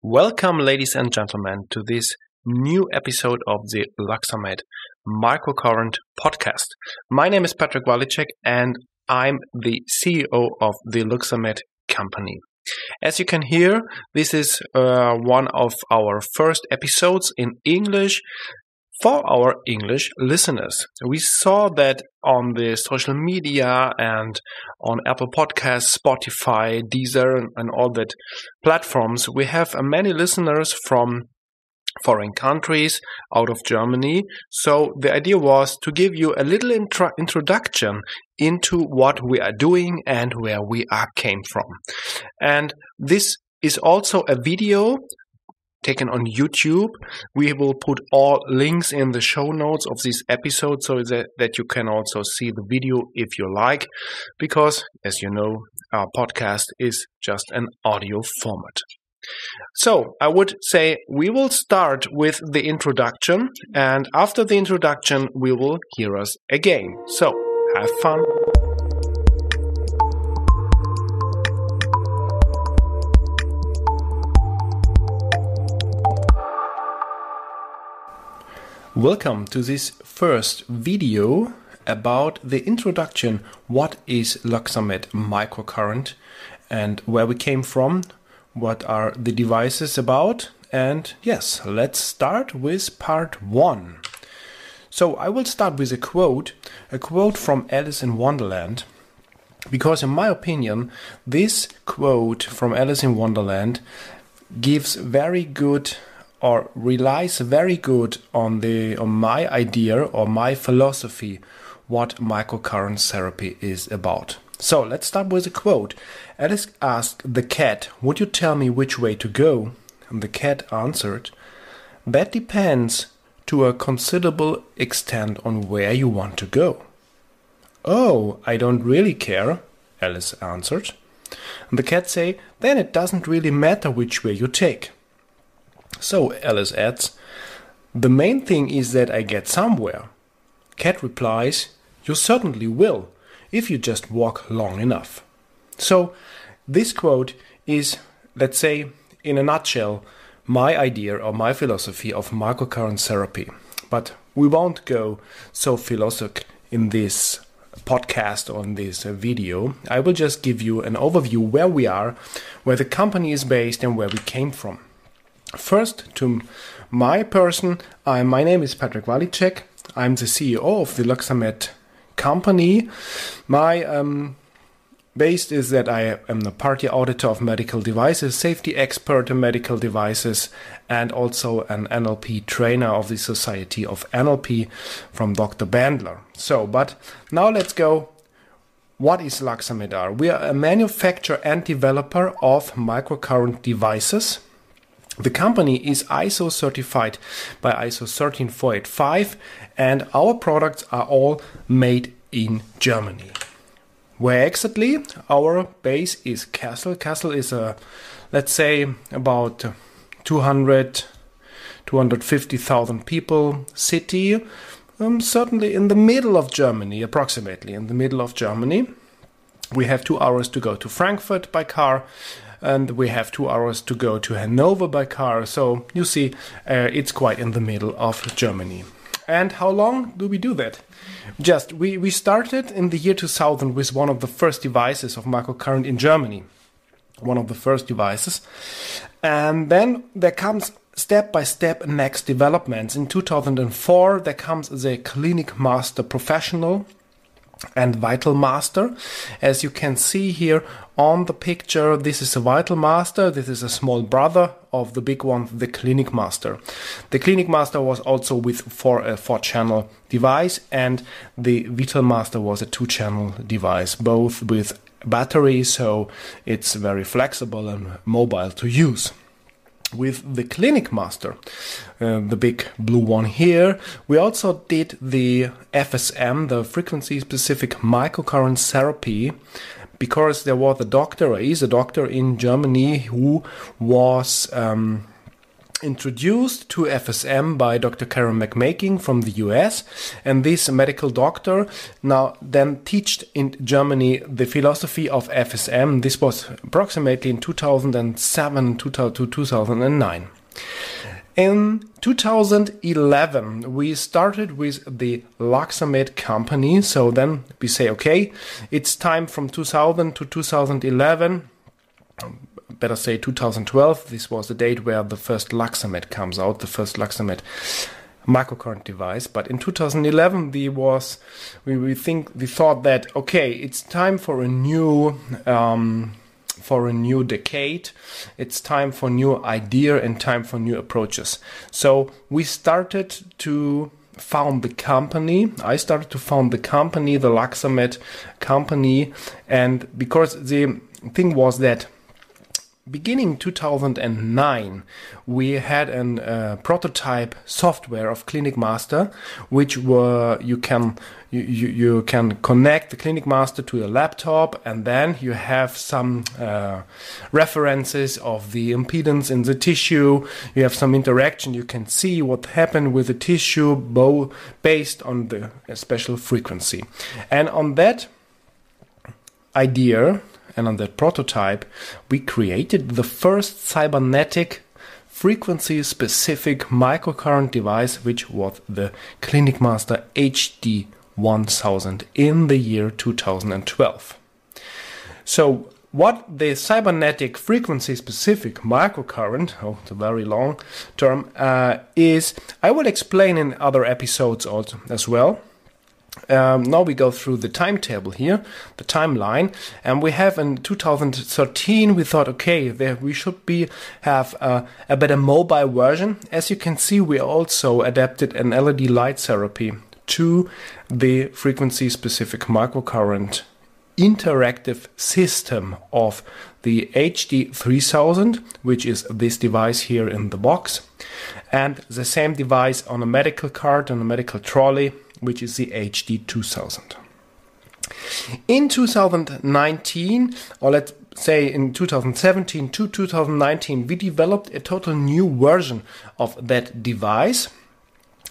Welcome, ladies and gentlemen, to this new episode of the Luxxamed Microcurrent podcast. My name is Patrick Walicek and I'm the CEO of the Luxxamed company. As you can hear, this is one of our first episodes in English for our English listeners. We saw that on the social media and on Apple Podcasts, Spotify, Deezer, and all that platforms, we have many listeners from foreign countries out of Germany. So the idea was to give you a little introduction into what we are doing and where we came from. And this is also a video taken on YouTube. We will put all links in the show notes of this episode so that you can also see the video if you like, because as you know, our podcast is just an audio format. So I would say we will start with the introduction, and after the introduction we will hear us again. So have fun. Welcome to this first video about the introduction. What is Luxxamed Microcurrent and where we came from? What are the devices about? And yes, let's start with part 1. So I will start with a quote from Alice in Wonderland, because in my opinion, this quote from Alice in Wonderland gives very good or relies very good on my idea or my philosophy what microcurrent therapy is about. So let's start with a quote. Alice asked the cat, "Would you tell me which way to go?" And the cat answered, "That depends to a considerable extent on where you want to go." "Oh, I don't really care," Alice answered. And the cat said, "Then it doesn't really matter which way you take." So Alice adds, "The main thing is that I get somewhere." Cat replies, "You certainly will, if you just walk long enough." So this quote is, let's say, in a nutshell, my idea or my philosophy of microcurrent therapy. But we won't go so philosophic in this podcast or in this video. I will just give you an overview where we are, where the company is based and where we came from. First, to my person, my name is Patrick Walicek. I'm the CEO of the Luxxamed company. My base is that I am the party auditor of medical devices, safety expert in medical devices, and also an NLP trainer of the Society of NLP from Dr. Bandler. So, but now let's go. What is Luxxamed? We are a manufacturer and developer of microcurrent devices. The company is ISO certified by ISO 13485, and our products are all made in Germany. Where exactly? Our base is Kassel. Kassel is let's say about 250,000 people city, certainly in the middle of Germany, approximately in the middle of Germany. We have 2 hours to go to Frankfurt by car, and we have 2 hours to go to Hanover by car. So you see, it's quite in the middle of Germany. And how long do we do that? We started in the year 2000 with one of the first devices of microcurrent in Germany. One of the first devices. And then there comes step by step next developments. In 2004 there comes the Clinic Master Professional and Vital Master. As you can see here on the picture, this is a Vital Master. This is a small brother of the big one, the Clinic Master. The Clinic Master was also with a 4-channel device, and the Vital Master was a 2-channel device, both with battery, so it's very flexible and mobile to use. With the Clinic Master, the big blue one here, we also did the FSM, the frequency-specific microcurrent therapy, because there was a doctor, or is a doctor in Germany, who was introduced to FSM by Dr. Karen McMaking from the US, and this medical doctor now then taught in Germany the philosophy of FSM. This was approximately in 2007 to 2009. In 2011, we started with the Luxxamed company. So then we say, okay, it's time from 2000 to 2011. Better say 2012. This was the date where the first Luxxamed comes out, the first Luxxamed microcurrent device. But in 2011, we thought that, okay, it's time for a new decade. It's time for new idea and time for new approaches. So we started to found the company. I started to found the company, the Luxxamed company, and because the thing was that beginning 2009, we had a prototype software of Clinic Master, which you can connect the Clinic Master to your laptop, and then you have some references of the impedance in the tissue. You have some interaction. You can see what happened with the tissue based on the special frequency. And on that idea and on that prototype, we created the first cybernetic frequency-specific microcurrent device, which was the Clinic Master HD 1000 in the year 2012. So what the cybernetic frequency-specific microcurrent, it's a very long term, is, I will explain in other episodes also as well. Now we go through the timetable here, the timeline, and we have in 2013 we thought, okay, we should have a better mobile version. As you can see, we also adapted an LED light therapy to the frequency-specific microcurrent interactive system of the HD 3000, which is this device here in the box, and the same device on a medical cart, on a medical trolley, which is the HD 2000. In 2019, or let's say in 2017 to 2019, we developed a total new version of that device.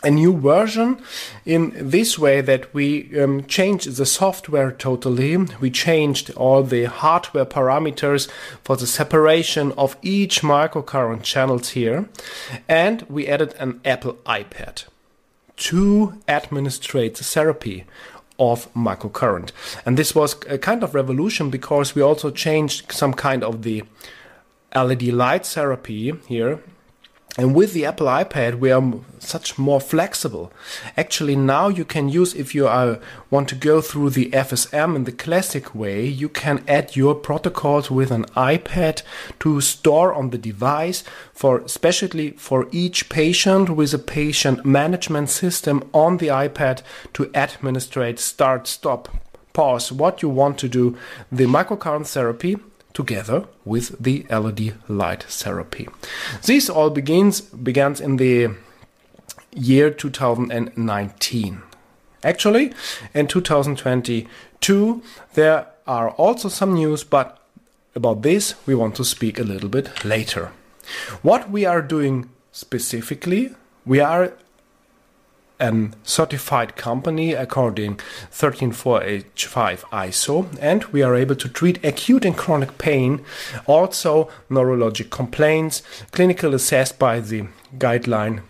A new version in this way that we changed the software totally. We changed all the hardware parameters for the separation of each microcurrent channels here. And we added an Apple iPad to administrate the therapy of microcurrent. And this was a kind of revolution because we also changed some kind of the LED light therapy here. And with the Apple iPad, we are such more flexible. Actually, now you can use, if you want to go through the FSM in the classic way, you can add your protocols with an iPad to store on the device, especially for each patient, with a patient management system on the iPad to administrate, start, stop, pause, what you want to do, the microcurrent therapy, together with the LED light therapy. This all begins in the year 2019. Actually, in 2022, there are also some news, but about this we want to speak a little bit later. What we are doing specifically, we are a certified company according 13485 ISO, and we are able to treat acute and chronic pain, also neurological complaints, clinical assessed by the guideline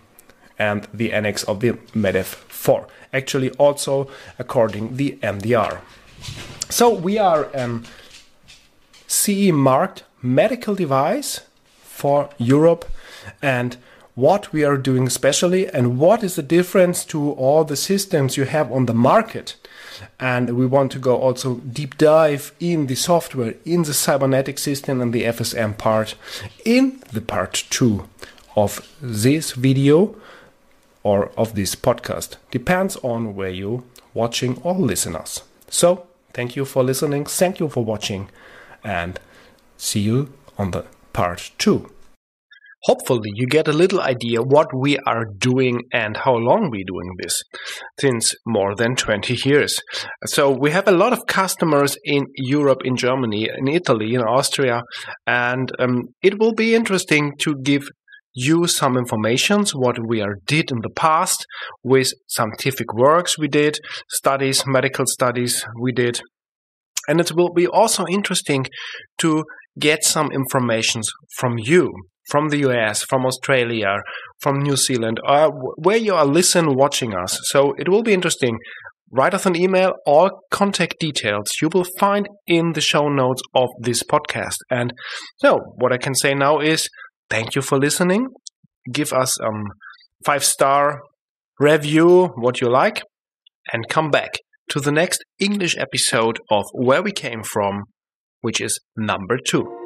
and the annex of the MEDEF-4. Actually, also according the MDR. So we are a CE marked medical device for Europe, and what we are doing specially and what is the difference to all the systems you have on the market. And we want to go also deep dive in the software, in the cybernetic system and the FSM part in the part 2 of this video or of this podcast. Depends on where you're watching or listen us. So thank you for listening, thank you for watching, and see you on the part 2. Hopefully you get a little idea what we are doing and how long we're doing this, since more than 20 years. So we have a lot of customers in Europe, in Germany, in Italy, in Austria, and it will be interesting to give you some informations what we did in the past with scientific works we did, studies, medical studies we did. And it will be also interesting to get some information from you, from the US, from Australia, from New Zealand, where you are listening, watching us. So it will be interesting. Write us an email. All contact details you will find in the show notes of this podcast. And so what I can say now is thank you for listening. Give us 5-star review, what you like, and come back to the next English episode of Where We Came From, which is number 2.